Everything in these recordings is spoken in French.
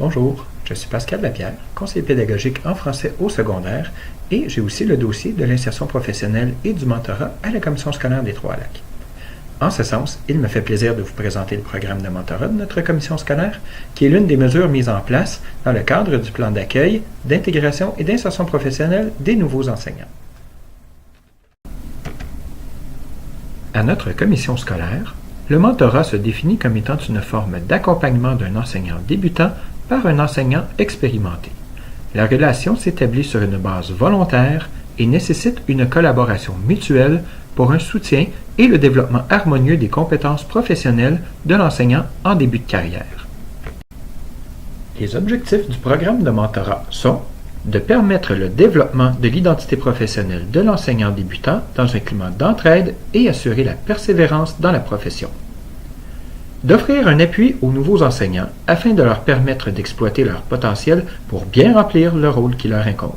Bonjour, je suis Pascal Lapierre, conseiller pédagogique en français au secondaire et j'ai aussi le dossier de l'insertion professionnelle et du mentorat à la Commission scolaire des Trois-Lacs. En ce sens, il me fait plaisir de vous présenter le programme de mentorat de notre commission scolaire, qui est l'une des mesures mises en place dans le cadre du plan d'accueil, d'intégration et d'insertion professionnelle des nouveaux enseignants. À notre commission scolaire, le mentorat se définit comme étant une forme d'accompagnement d'un enseignant débutant par un enseignant expérimenté. La relation s'établit sur une base volontaire et nécessite une collaboration mutuelle pour un soutien et le développement harmonieux des compétences professionnelles de l'enseignant en début de carrière. Les objectifs du programme de mentorat sont de permettre le développement de l'identité professionnelle de l'enseignant débutant dans un climat d'entraide et assurer la persévérance dans la profession. D'offrir un appui aux nouveaux enseignants afin de leur permettre d'exploiter leur potentiel pour bien remplir le rôle qui leur incombe.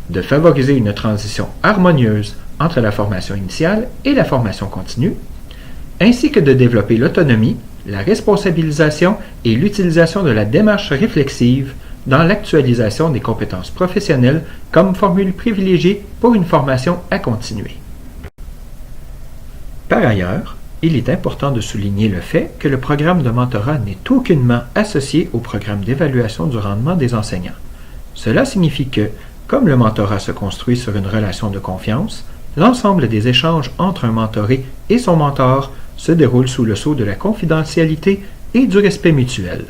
De favoriser une transition harmonieuse entre la formation initiale et la formation continue, ainsi que de développer l'autonomie, la responsabilisation et l'utilisation de la démarche réflexive dans l'actualisation des compétences professionnelles comme formule privilégiée pour une formation à continuer. Par ailleurs, il est important de souligner le fait que le programme de mentorat n'est aucunement associé au programme d'évaluation du rendement des enseignants. Cela signifie que, comme le mentorat se construit sur une relation de confiance, l'ensemble des échanges entre un mentoré et son mentor se déroule sous le sceau de la confidentialité et du respect mutuel.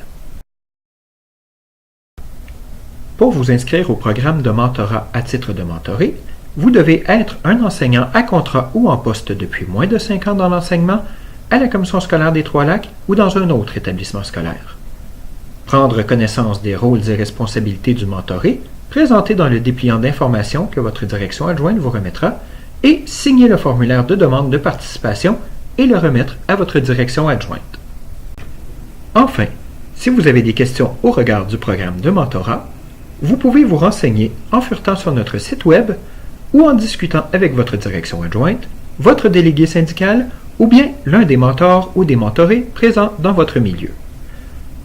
Pour vous inscrire au programme de mentorat à titre de mentoré, vous devez être un enseignant à contrat ou en poste depuis moins de 5 ans dans l'enseignement, à la Commission scolaire des Trois-Lacs ou dans un autre établissement scolaire. Prendre connaissance des rôles et responsabilités du mentoré, présenté dans le dépliant d'information que votre direction adjointe vous remettra, et signer le formulaire de demande de participation et le remettre à votre direction adjointe. Enfin, si vous avez des questions au regard du programme de mentorat, vous pouvez vous renseigner en furetant sur notre site web ou en discutant avec votre direction adjointe, votre délégué syndical ou bien l'un des mentors ou des mentorés présents dans votre milieu.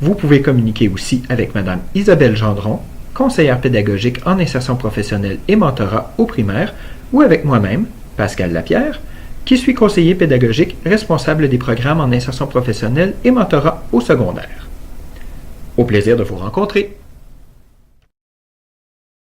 Vous pouvez communiquer aussi avec Mme Isabelle Gendron, conseillère pédagogique en insertion professionnelle et mentorat au primaire, ou avec moi-même, Pascal Lapierre, qui suis conseiller pédagogique responsable des programmes en insertion professionnelle et mentorat au secondaire. Au plaisir de vous rencontrer!